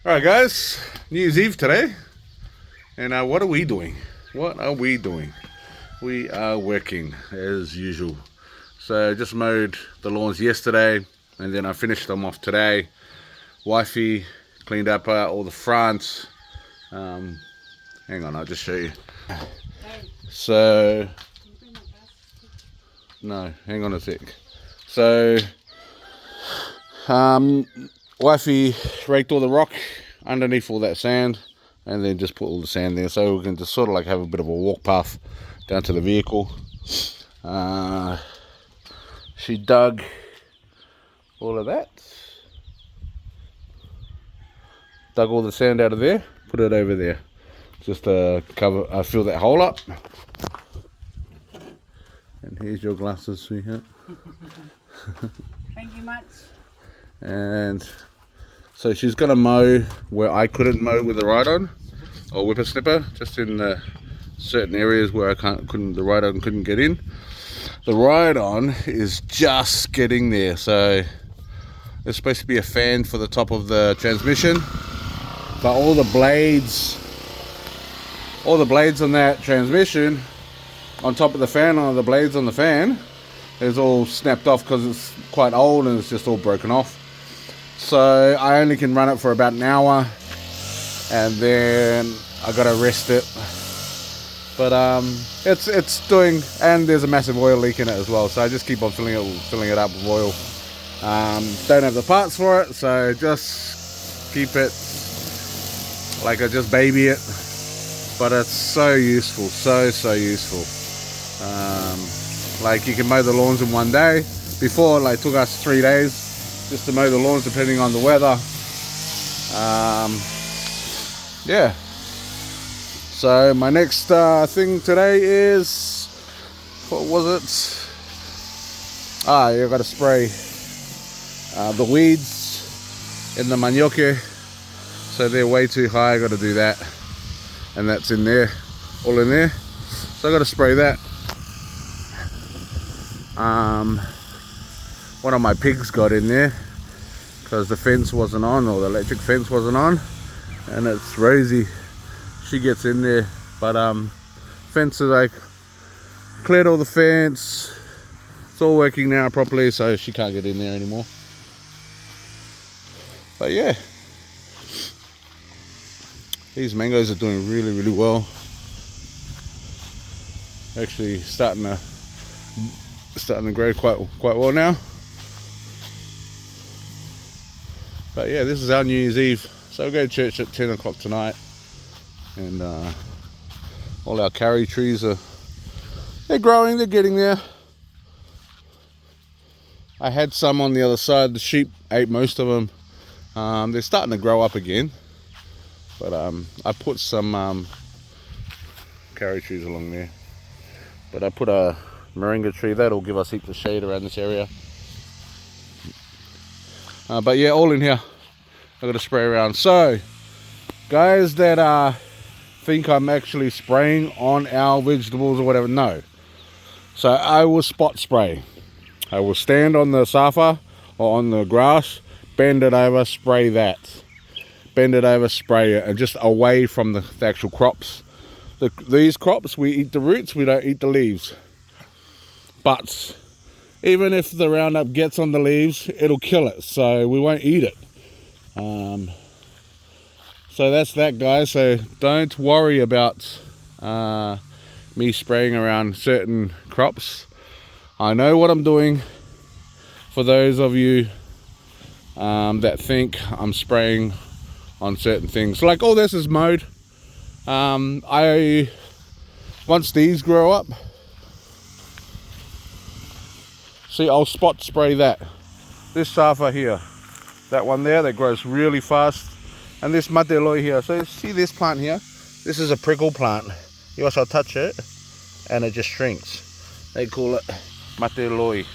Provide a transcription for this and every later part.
Alright guys, New Year's Eve today, and what are we doing? What are we doing? We are working as usual. So I just mowed the lawns yesterday, and then I finished them off today. Wifey cleaned up all the fronts. Hang on, I'll just show you. So, no, hang on a sec. So, wifey raked all the rock underneath all that sand, and then just put all the sand there, so we can just sort of like have a bit of a walk path down to the vehicle. She dug all of that, dug all the sand out of there, put it over there, just to cover, fill that hole up. And here's your glasses, sweetheart. Thank you much. And so she's gonna mow where I couldn't mow with the ride-on or whippersnipper, just in certain areas where the ride-on couldn't get in. The ride-on is just getting there, so there's supposed to be a fan for the top of the transmission, but all the blades on that transmission, on top of the fan, on the blades on the fan, is all snapped off because it's quite old and it's just all broken off. So I only can run it for about an hour, and then I gotta rest it. But it's doing, and there's a massive oil leak in it as well, so I just keep on filling it up with oil. Don't have the parts for it, so just keep it like I just baby it. But it's so useful, so useful. Like, you can mow the lawns in one day. Before, like, took us 3 days just to mow the lawns, depending on the weather. Yeah. So my next thing today is, what was it? You got to spray the weeds in the manioke. So they're way too high. I got to do that, and that's in there, all in there. So I got to spray that. One of my pigs got in there because the fence wasn't on, or the electric fence wasn't on, and it's Rosie. She gets in there, but fence is like cleared all the fence. It's all working now properly, so she can't get in there anymore. But yeah, these mangoes are doing really well. Actually starting to grow quite well now. But yeah, this is our New Year's Eve. So we'll go to church at 10 o'clock tonight, and all our curry trees they're growing, they're getting there. I had some on the other side. The sheep ate most of them. They're starting to grow up again, but I put some curry trees along there. But I put a moringa tree that'll give us heaps of shade around this area. But yeah, all in here. I've got to spray around. So guys that think I'm actually spraying on our vegetables or whatever, no. So I will spot spray. I will stand on the safa or on the grass, bend it over, spray that. Bend it over, spray it, and just away from the actual crops. These crops, we eat the roots, we don't eat the leaves. But even if the Roundup gets on the leaves, it'll kill it, so we won't eat it. So that's that, guys. So don't worry about me spraying around certain crops. I know what I'm doing. For those of you that think I'm spraying on certain things, like all this is mowed. Once these grow up, see, I'll spot spray that. This safa here, that one there, that grows really fast, and this mateloi here. So see this plant here? This is a prickle plant. You also touch it, and it just shrinks. They call it mateloi,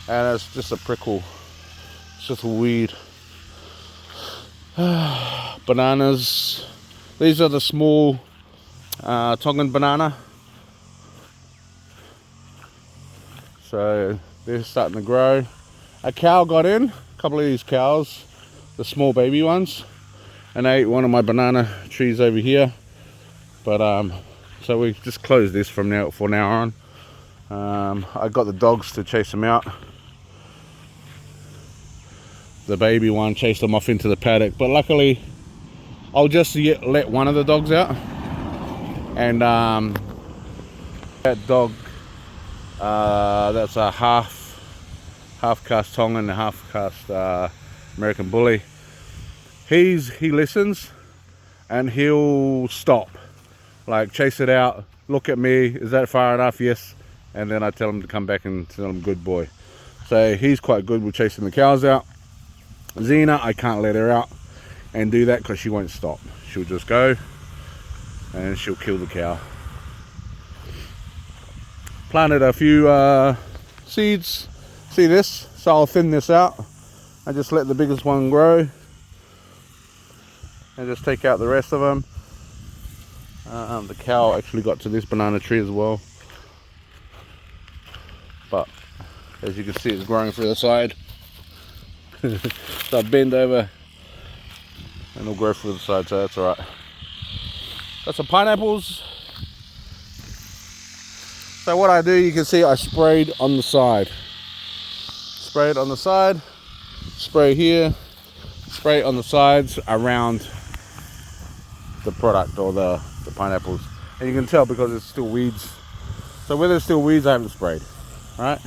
and it's just a prickle. It's just a weed. Bananas. These are the small Tongan banana. So they're starting to grow. A cow got in, a couple of these cows, the small baby ones, and ate one of my banana trees over here. But so we just closed this from now on. I got the dogs to chase them out. The baby one chased them off into the paddock, but luckily I'll just let one of the dogs out. And that dog, that's a half caste Tongan and half caste American bully. He listens and he'll stop, like chase it out, look at me, is that far enough? Yes. And then I tell him to come back and tell him good boy. So he's quite good with chasing the cows out. Xena, I can't let her out and do that because she won't stop. She'll just go and she'll kill the cow. Planted a few seeds. See this? So I'll thin this out. I just let the biggest one grow and just take out the rest of them. The cow actually got to this banana tree as well, but as you can see, it's growing through the side. So I bend over and it'll grow through the side, so that's alright. Got some pineapples. So what I do, you can see I sprayed on the side. Sprayed on the side, spray here, spray on the sides around the product or the pineapples. And you can tell because it's still weeds. So where there's still weeds, I haven't sprayed, right?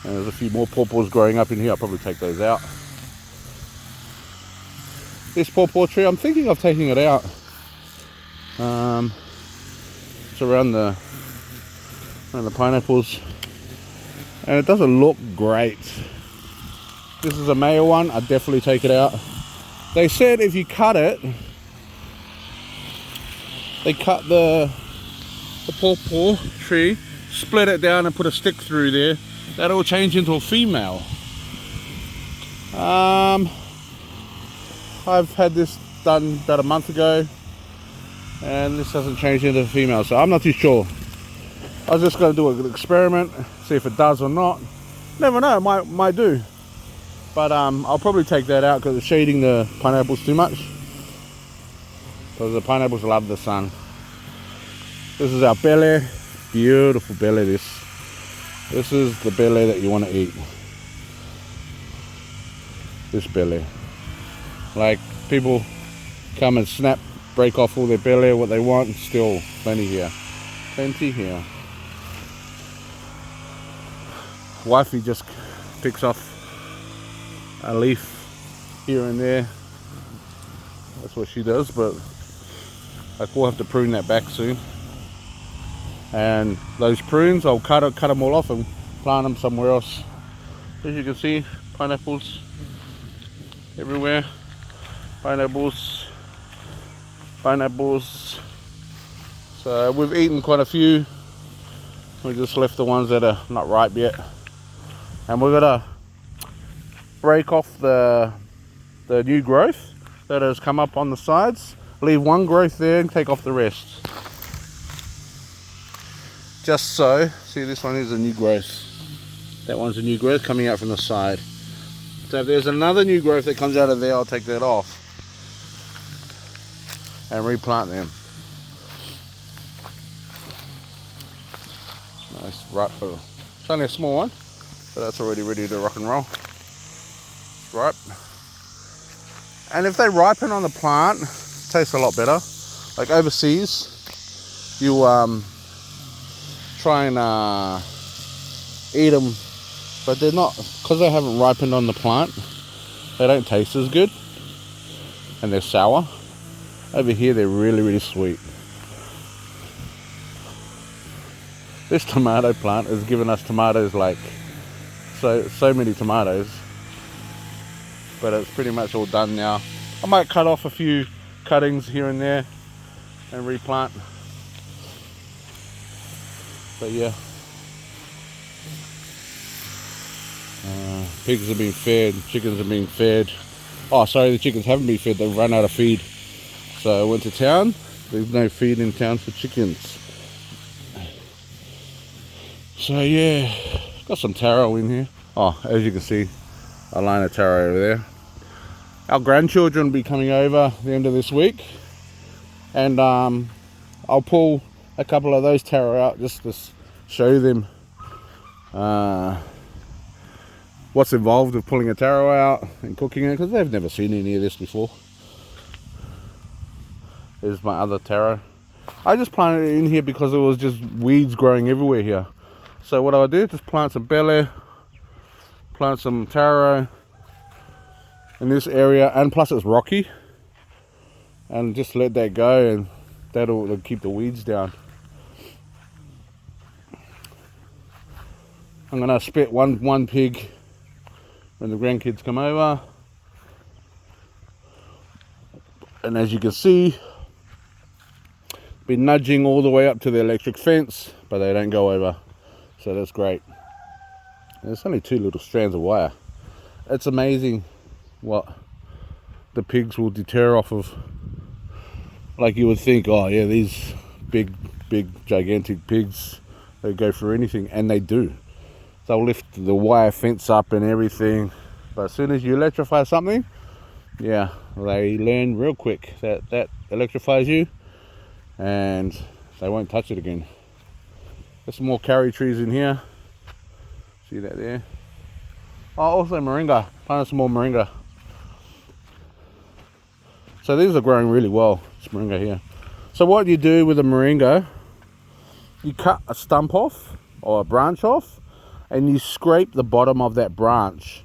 And there's a few more pawpaws growing up in here. I'll probably take those out. This pawpaw tree, I'm thinking of taking it out. It's around the pineapples, and it doesn't look great. This is a male one. I'd definitely take it out. They said if you cut it, they cut the pawpaw tree, split it down and put a stick through there, that'll change into a female. I've had this done about a month ago and this hasn't changed into a female, so I'm not too sure. I was just going to do an experiment, see if it does or not. Never know, it might do. But I'll probably take that out because it's shading the pineapples too much. Because the pineapples love the sun. This is our belly. Beautiful belly, this. This is the belly that you want to eat. This belly. Like, people come and snap, break off all their belly, what they want, still plenty here. Plenty here. Wifey just picks off a leaf here and there. That's what she does, but we'll have to prune that back soon. And those prunes, I'll cut them all off and plant them somewhere else. As you can see, pineapples everywhere. Pineapples. So we've eaten quite a few. We just left the ones that are not ripe yet. And we're gonna break off the new growth that has come up on the sides. Leave one growth there and take off the rest. Just so, see, this one is a new growth. That one's a new growth coming out from the side. So if there's another new growth that comes out of there, I'll take that off and replant them. Nice, ripe. It's only a small one, but that's already ready to rock and roll. It's ripe. And if they ripen on the plant, it tastes a lot better. Like overseas, you try and eat them, but they're not, because they haven't ripened on the plant, they don't taste as good and they're sour. Over here they're really, really sweet. This tomato plant has given us tomatoes, like so many tomatoes, but it's pretty much all done now. I might cut off a few cuttings here and there and replant. But yeah, pigs are being fed, chickens are being fed. Oh, sorry, the chickens haven't been fed, they've run out of feed. So I went to town, there's no feed in town for chickens. So yeah, got some taro in here. Oh, as you can see, a line of taro over there. Our grandchildren will be coming over the end of this week, and I'll pull a couple of those taro out just to show them what's involved with pulling a taro out and cooking it, because they've never seen any of this before. There's my other taro. I just planted it in here because it was just weeds growing everywhere here. So what I do is just plant some bele, plant some taro in this area, and plus it's rocky, and just let that go, and that'll keep the weeds down. I'm gonna spit one pig when the grandkids come over, and as you can see, been nudging all the way up to the electric fence, but they don't go over, so that's great. There's only 2 little strands of wire. It's amazing what the pigs will deter off of. Like, you would think, oh yeah, these big gigantic pigs, they go for anything, and they do. They'll lift the wire fence up and everything, but as soon as you electrify something, yeah, they learn real quick that electrifies you, and they won't touch it again. There's some more carry trees in here. See that there? Oh, also moringa. Planted some more moringa. So these are growing really well. This moringa here. So what you do with a moringa, you cut a stump off or a branch off, and you scrape the bottom of that branch,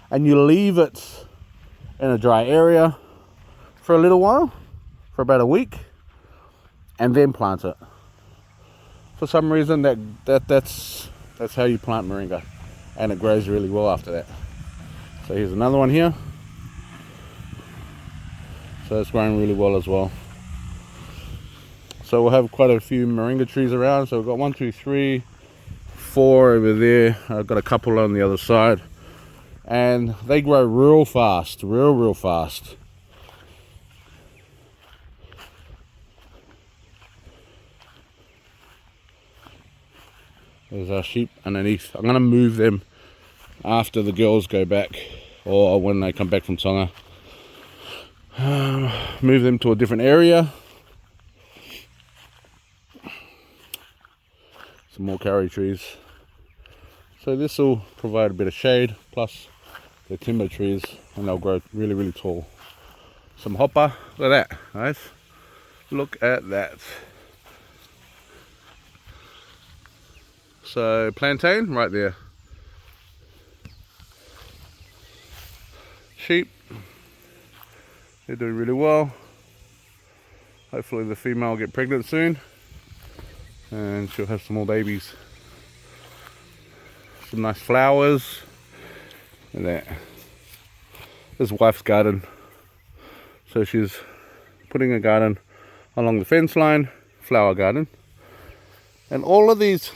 and you leave it in a dry area for a little while, for about a week, and then plant it. For some reason that's how you plant moringa, and it grows really well after that. So here's another one here. So it's growing really well as well. So we'll have quite a few moringa trees around. So we've got 1, 2, 3, 4 over there. I've got a couple on the other side, and they grow real fast, real fast. There's our sheep underneath. I'm going to move them after the girls go back, or when they come back from Tonga. Move them to a different area. Some more carry trees. So this will provide a bit of shade, plus the timber trees, and they'll grow really tall. Some hopper. Look at that, guys. Look at that. So plantain right there. Sheep, they're doing really well. Hopefully the female will get pregnant soon, and she'll have some more babies. Some nice flowers. Look at that. This is wife's garden. So she's putting a garden along the fence line, flower garden. And all of these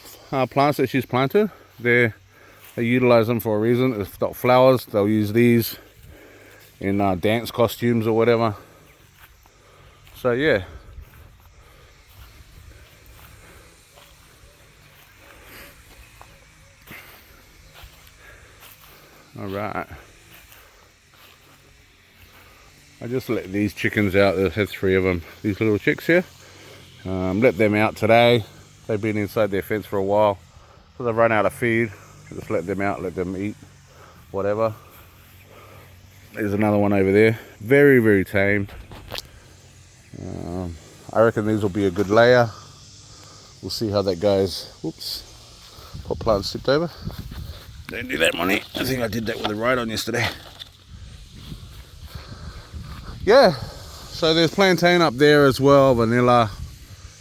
plants that she's planted, they utilize them for a reason. If they've got flowers, they'll use these in dance costumes or whatever. So yeah. All right. I just let these chickens out. There's 3 of them. These little chicks here. Let them out today. They've been inside their fence for a while, so they've run out of feed. Just let them out, let them eat whatever. There's another one over there. Very tame. I reckon these will be a good layer. We'll see how that goes. Whoops. Pot plant slipped over. Don't do that, money. I think I did that with a ride on yesterday. Yeah. So there's plantain up there as well, vanilla,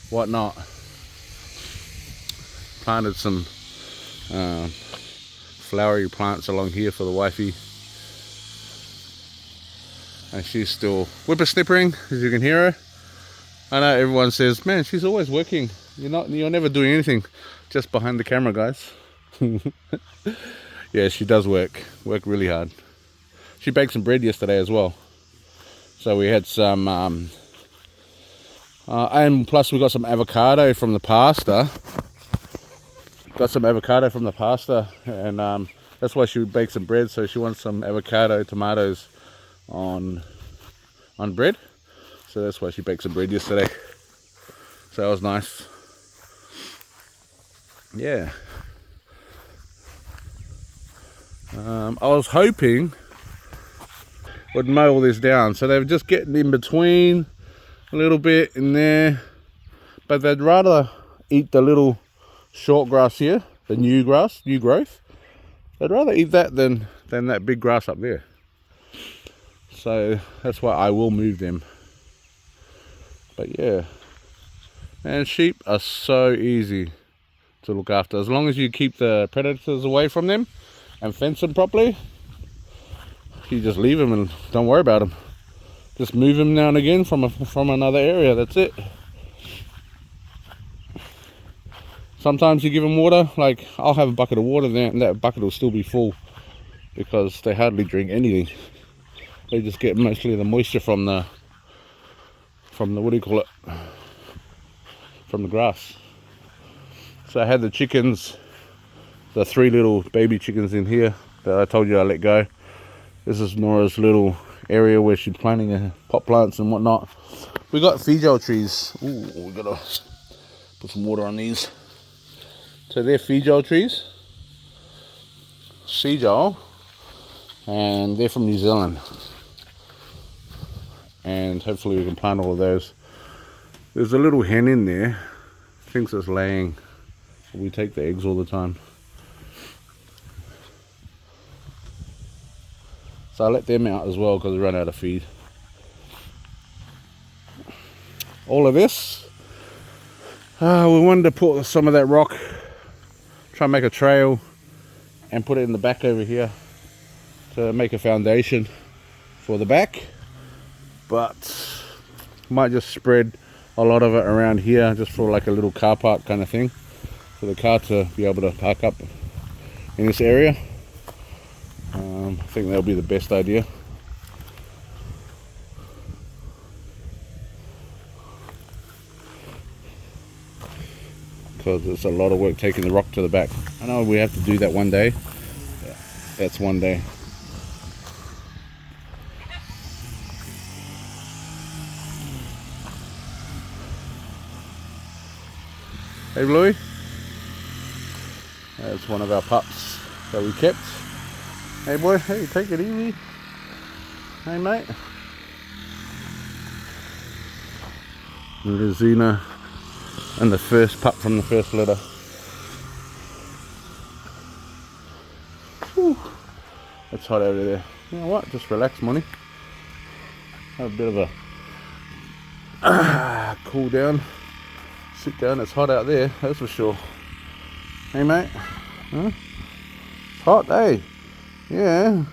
whatnot. Planted some flowery plants along here for the wifey, and she's still whippersnippering, as you can hear her. I know everyone says, man, she's always working. You're never doing anything, just behind the camera, guys. Yeah, she does work really hard. She baked some bread yesterday as well, so we had some and plus we got some avocado from the pastor. And that's why she would bake some bread. So she wants some avocado, tomatoes on bread. So that's why she baked some bread yesterday. So that was nice. Yeah. I was hoping would mow all this down, so they're just getting in between a little bit in there, but they'd rather eat the little short grass here, the new growth. They'd rather eat that than that big grass up there. So that's why I will move them. But yeah, and sheep are so easy to look after as long as you keep the predators away from them and fence them properly. You just leave them and don't worry about them. Just move them now and again from another area. That's it. Sometimes you give them water. Like I'll have a bucket of water there, and that bucket will still be full because they hardly drink anything. They just get mostly the moisture from the what do you call it? From the grass. So I had the chickens, the 3 little baby chickens in here that I told you I let go. This is Nora's little area where she's planting pot plants and whatnot. We got feijoa trees. Ooh, we gotta put some water on these. So they're feijoa trees. Feijoa, and they're from New Zealand. And hopefully we can plant all of those. There's a little hen in there. Thinks it's laying. We take the eggs all the time. So I let them out as well because we run out of feed. All of this, we wanted to put some of that rock, try and make a trail and put it in the back over here to make a foundation for the back. But might just spread a lot of it around here just for like a little car park kind of thing, for the car to be able to park up in this area. I think that'll be the best idea. Because it's a lot of work taking the rock to the back. I know we have to do that one day. Yeah, that's one day. Hey Bluey, that's one of our pups that we kept. Hey boy, hey, take it easy. Hey mate. There's Zena and the first pup from the first litter. Whew. It's hot over there. You know what, just relax, Monty. Have a bit of a cool down. Sit down, it's hot out there, that's for sure. Hey mate, huh? It's hot, hey? Yeah.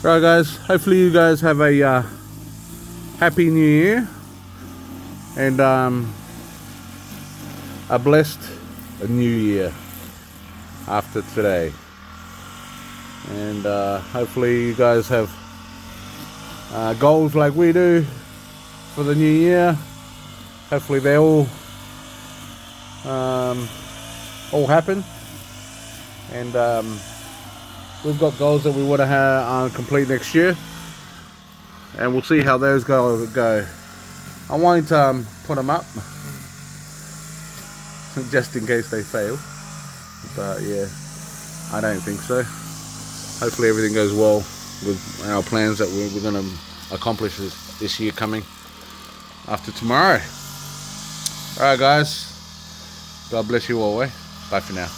Right guys, hopefully you guys have a happy new year and a blessed new year after today. And hopefully you guys have goals like we do for the new year. Hopefully they all happen. And we've got goals that we want to complete next year, and we'll see how those goals go. I won't put them up just in case they fail, but yeah, I don't think so. Hopefully everything goes well with our plans that we're going to accomplish this year coming after tomorrow. Alright guys, God bless you all. Bye for now.